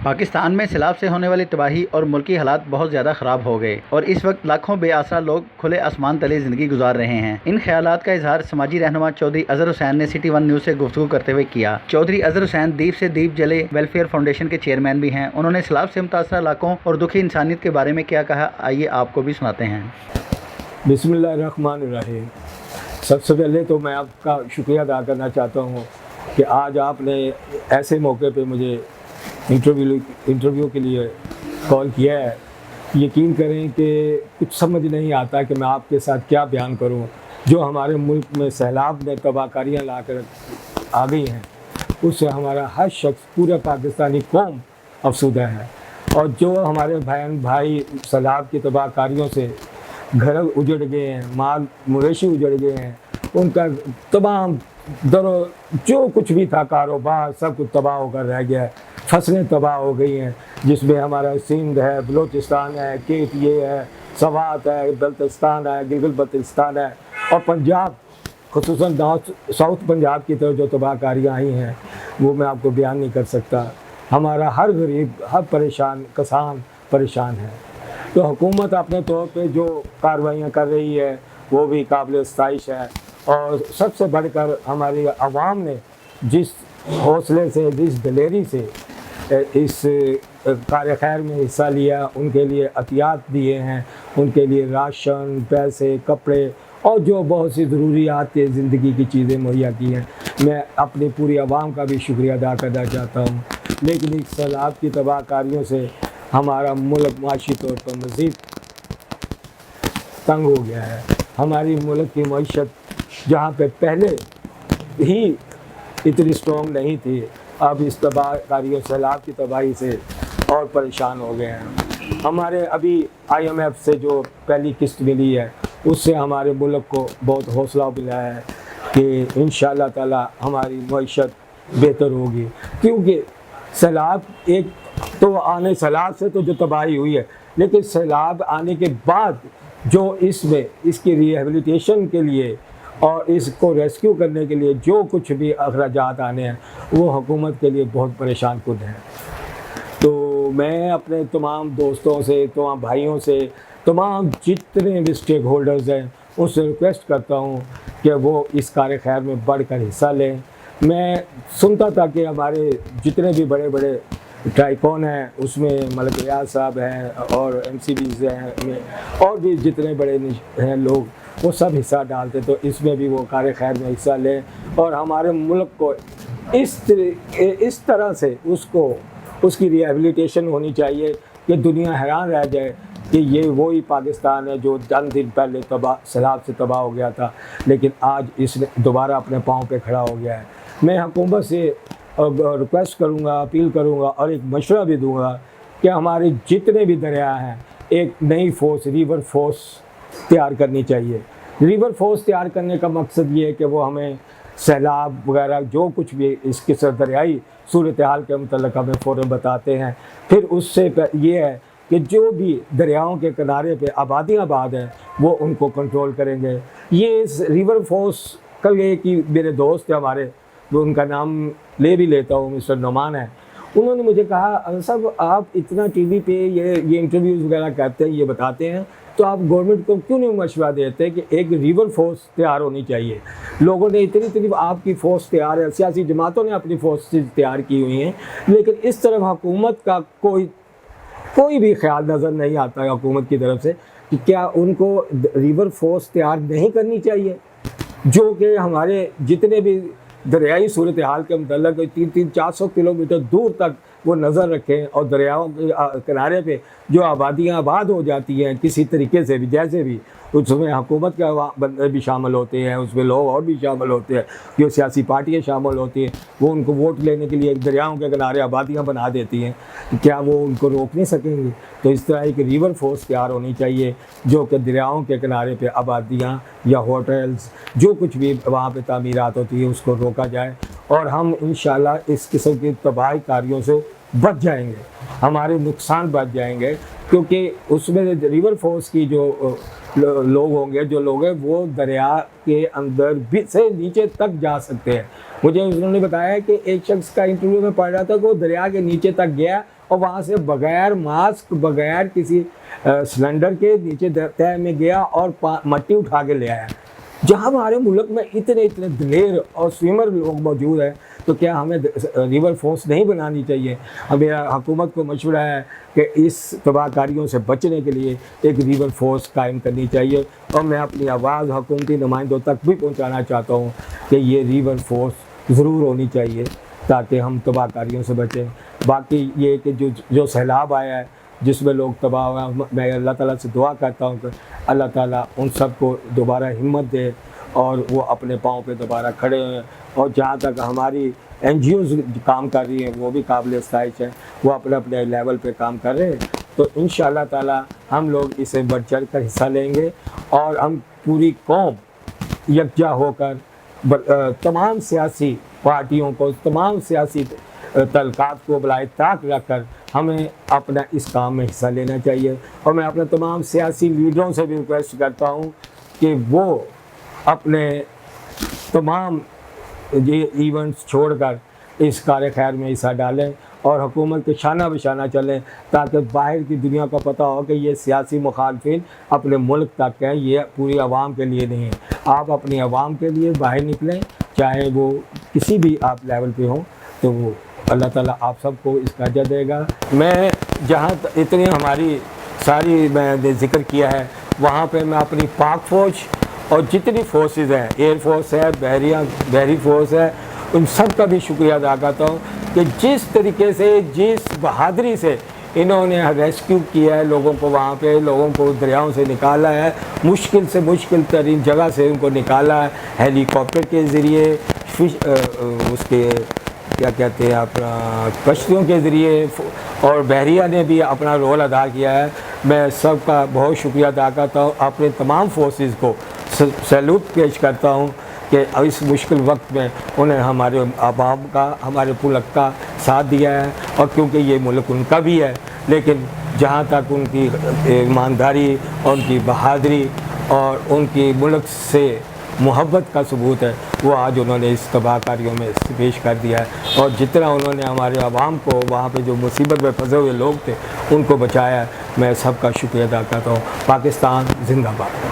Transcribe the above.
पाकिस्तान में सैलाब से होने वाली तबाही और मुल्की हालात बहुत ज़्यादा ख़राब हो गए और इस वक्त लाखों बेआसरा लोग खुले आसमान तले ज़िंदगी गुजार रहे हैं। इन ख्यालात का इजहार समाजी रहनुमा चौधरी अजहर हुसैन ने सिटी वन न्यूज़ से गुफ्तगू करते हुए किया। चौधरी अजहर हुसैन दीप से दीप जले वेलफेयर फाउंडेशन के चेयरमैन भी हैं। उन्होंने सैलाब से मुतासरा इलाकों और दुखी इंसानियत के बारे में क्या कहा, आइए आपको भी सुनाते हैं। बिस्मिल्लाहिर्रहमानिर्रहीम। सबसे पहले तो मैं आपका शुक्रिया अदा करना चाहता हूँ कि आज आपने ऐसे मौके पे मुझे इंटरव्यू के लिए कॉल किया है। यकीन करें कि कुछ समझ नहीं आता कि मैं आपके साथ क्या बयान करूं। जो हमारे मुल्क में सैलाब ने तबाहकारियाँ ला कर आ गई हैं, उससे हमारा हर शख्स, पूरा पाकिस्तानी कौम अफसुदा है। और जो हमारे बहन भाई सैलाब की तबाहकारियों से घर उजड़ गए हैं, माल मवेशी उजड़ गए हैं, उनका तमाम जो कुछ भी था कारोबार सब कुछ तबाह होकर रह गया है। फसलें तबाह हो गई हैं, जिसमें हमारा सिंध है, बलूचिस्तान है, केत ये है, सवात है, बल्तिस्तान है, गिलगित बल्तिस्तान है और पंजाब, खुसूसन साउथ पंजाब की तरफ जो तबाहकारियाँ आई हैं वो मैं आपको बयान नहीं कर सकता। हमारा हर गरीब, हर परेशान किसान परेशान है। तो हुकूमत अपने तौर पे जो कार्रवाइयाँ कर रही है वो भी काबिल सताइश है। और सबसे बढ़कर हमारी आवाम ने जिस हौसले से, जिस दलेरी से इस कार्य खैर में हिस्सा लिया, उनके लिए अतियात दिए हैं, उनके लिए राशन, पैसे, कपड़े और जो बहुत सी ज़रूरियात ज़िंदगी की चीज़ें मुहैया की हैं, मैं अपनी पूरी आवाम का भी शुक्रिया अदा करना चाहता हूँ। लेकिन इस सैलाब की तबाहकारियों से हमारा मुल्क माशी तौर पर मज़ीद तंग हो गया है। हमारी मुल्क की मईशत जहाँ पे पहले ही इतनी स्ट्रॉन्ग नहीं थी, अब इस तबाहकारियों सैलाब की तबाही से और परेशान हो गए हैं। हमारे अभी IMF से जो पहली किस्त मिली है उससे हमारे मुल्क को बहुत हौसला मिला है कि इंशाअल्लाह ताला हमारी मईशत बेहतर होगी। क्योंकि सैलाब एक तो आने, सैलाब से तो जो तबाही हुई है, लेकिन सैलाब आने के बाद जो इसमें इसकी रिहेबिलिटेशन के लिए और इसको रेस्क्यू करने के लिए जो कुछ भी अखराजात आने हैं वो हुकूमत के लिए बहुत परेशान कुन है। तो मैं अपने तमाम दोस्तों से, तमाम भाइयों से, तमाम जितने भी स्टेक होल्डर्स हैं उनसे रिक्वेस्ट करता हूँ कि वो इस कार्य खैर में बढ़कर हिस्सा लें। मैं सुनता था कि हमारे जितने भी बड़े बड़े ट्राइकॉन हैं उसमें मलिक रियाज साहब हैं और MCBs हैं और भी जितने बड़े हैं लोग, वो सब हिस्सा डालते, तो इसमें भी वो कार्य खैर में हिस्सा लें और हमारे मुल्क को इस तरह से उसकी रिहेबिलिटेशन होनी चाहिए कि दुनिया हैरान रह जाए कि ये वही पाकिस्तान है जो चंद दिन पहले सैलाब से तबाह हो गया था, लेकिन आज इसने दोबारा अपने पाँव पे खड़ा हो गया है। मैं हुकूमत से रिक्वेस्ट करूँगा, अपील करूँगा और एक मशवरा भी दूँगा कि हमारे जितने भी दरिया हैं एक नई फोर्स, रिवर फोर्स तैयार करनी चाहिए। रिवर फोर्स तैयार करने का मकसद ये है कि वो हमें सैलाब वगैरह जो कुछ भी इसके दरियाई सूरत हाल के मतलब हमें फ़ौरन बताते हैं। फिर उससे ये है कि जो भी दरियाओं के किनारे पे आबादियाँ आबाद हैं वो उनको कंट्रोल करेंगे। ये इस रिवर फोर्स, कल ये कि मेरे दोस्त थे हमारे, वो उनका नाम ले भी लेता हूँ, मिस्टर नोमान है, उन्होंने मुझे कहा साहब आप इतना TV पे ये इंटरव्यूज़ वगैरह करते हैं, ये बताते हैं, तो आप गवर्नमेंट को क्यों नहीं मशवरा देते कि एक रिवर फोर्स तैयार होनी चाहिए। लोगों ने इतनी आपकी फ़ोर्स तैयार है, सियासी जमातों ने अपनी फोर्सेस तैयार की हुई हैं, लेकिन इस तरफ हुकूमत का कोई भी ख्याल नज़र नहीं आता है हुकूमत की तरफ से कि क्या उनको रिवर फोर्स तैयार नहीं करनी चाहिए, जो कि हमारे जितने भी दरियाई सूरत हाल के मतलब 300-400 किलोमीटर दूर तक वो नज़र रखें और दरियाओं के किनारे पे जो आबादियाँ आबाद हो जाती हैं किसी तरीके से भी, जैसे भी, उसमें हुकूमत के बंदे भी शामिल होते हैं, उसमें लोग और भी शामिल होते हैं, जो सियासी पार्टियाँ शामिल होती हैं, वो उनको वोट लेने के लिए दरियाओं के किनारे आबादियाँ बना देती हैं, तो क्या वो उनको रोक नहीं सकेंगे। तो इस तरह एक रिवर फोर्स तैयार होनी चाहिए जो कि दरियाओं के किनारे पे आबादियाँ या होटल्स जो कुछ भी वहाँ पे तामीरात होती है उसको रोका जाए और हम इंशाल्लाह इस किस्म की तबाही कारियों से बच जाएंगे, हमारे नुकसान बच जाएंगे। क्योंकि उसमें रिवर फोर्स की जो लोग होंगे, जो लोग हैं वो दरिया के अंदर भी से नीचे तक जा सकते हैं। मुझे उन्होंने बताया कि एक शख्स का इंटरव्यू में पढ़ रहा था कि वो दरिया के नीचे तक गया और वहाँ से बगैर मास्क, बगैर किसी सिलेंडर के नीचे तह में गया और मट्टी उठा के ले आया। जहाँ हमारे मुल्क में इतने इतने दिलेर और स्विमर लोग मौजूद हैं, तो क्या हमें रिवर फोर्स नहीं बनानी चाहिए? अब मेरा हुकूमत को मशवरा है कि इस तबाहकारियों से बचने के लिए एक रिवर फोर्स कायम करनी चाहिए। और मैं अपनी आवाज़ हुकूमती नुमाइंदों तक भी पहुँचाना चाहता हूँ कि ये रिवर फोर्स ज़रूर होनी चाहिए ताकि हम तबाहकारियों से बचें। बाकी ये कि जो सैलाब आया है जिसमें लोग तबाह हुआ, मैं अल्लाह ताला से दुआ करता हूँ कि अल्लाह ताला उन सब को दोबारा हिम्मत दे और वो अपने पाँव पे दोबारा खड़े हों। और जहाँ तक हमारी NGOs काम कर रही हैं वो भी काबिल सताइश है, वो अपने अपने लेवल पे काम कर रहे हैं। तो इंशाअल्लाह ताला हम लोग इसे बढ़ चढ़ कर हिस्सा लेंगे और हम पूरी कौम यकजा होकर तमाम सियासी पार्टियों को, तमाम सियासी तलकात को बुलाए ताक रख कर हमें अपना इस काम में हिस्सा लेना चाहिए। और मैं अपने तमाम सियासी लीडरों से भी रिक्वेस्ट करता हूँ कि वो अपने तमाम ये इवेंट्स छोड़कर इस कार्य खैर में हिस्सा डालें और हुकूमत के शाना बशाना चलें ताकि बाहर की दुनिया को पता हो कि ये सियासी मुखालफिन अपने मुल्क तक हैं, ये पूरी आवाम के लिए नहीं है। आप अपनी आवाम के लिए बाहर निकलें, चाहे वो किसी भी आप लेवल पे हों, तो वो अल्लाह ताला आप सबको इसका अजर देगा। मैं जहाँ इतनी हमारी सारी मैंने ज़िक्र किया है, वहाँ पे मैं अपनी पाक फ़ौज और जितनी फोर्सेस हैं, एयर फोर्स है, बहरी फोर्स है, उन सब का भी शुक्रिया अदा करता हूँ कि जिस तरीके से, जिस बहादुरी से इन्होंने रेस्क्यू किया है लोगों को, वहाँ पे लोगों को दरियाओं से निकाला है, मुश्किल से मुश्किल तरीन जगह से उनको निकाला है, हेलीकॉप्टर के ज़रिए, उसके क्या कहते हैं अपना कश्तियों के ज़रिए, और बहरिया ने भी अपना रोल अदा किया है। मैं सबका बहुत शुक्रिया अदा करता हूँ, अपने तमाम फोर्सेस को सैल्यूट पेश करता हूँ कि इस मुश्किल वक्त में उन्हें हमारे आवाम का, हमारे मुल्क का साथ दिया है। और क्योंकि ये मुल्क उनका भी है, लेकिन जहाँ तक उनकी ईमानदारी और उनकी बहादुरी और उनकी मुल्क से मोहब्बत का सबूत है, वो आज उन्होंने इस तबाहकारियों में पेश कर दिया है। और जितना उन्होंने हमारे आवाम को, वहाँ पे जो मुसीबत में फंसे हुए लोग थे, उनको बचाया है। मैं सबका शुक्रिया अदा करता हूँ। पाकिस्तान जिंदाबाद।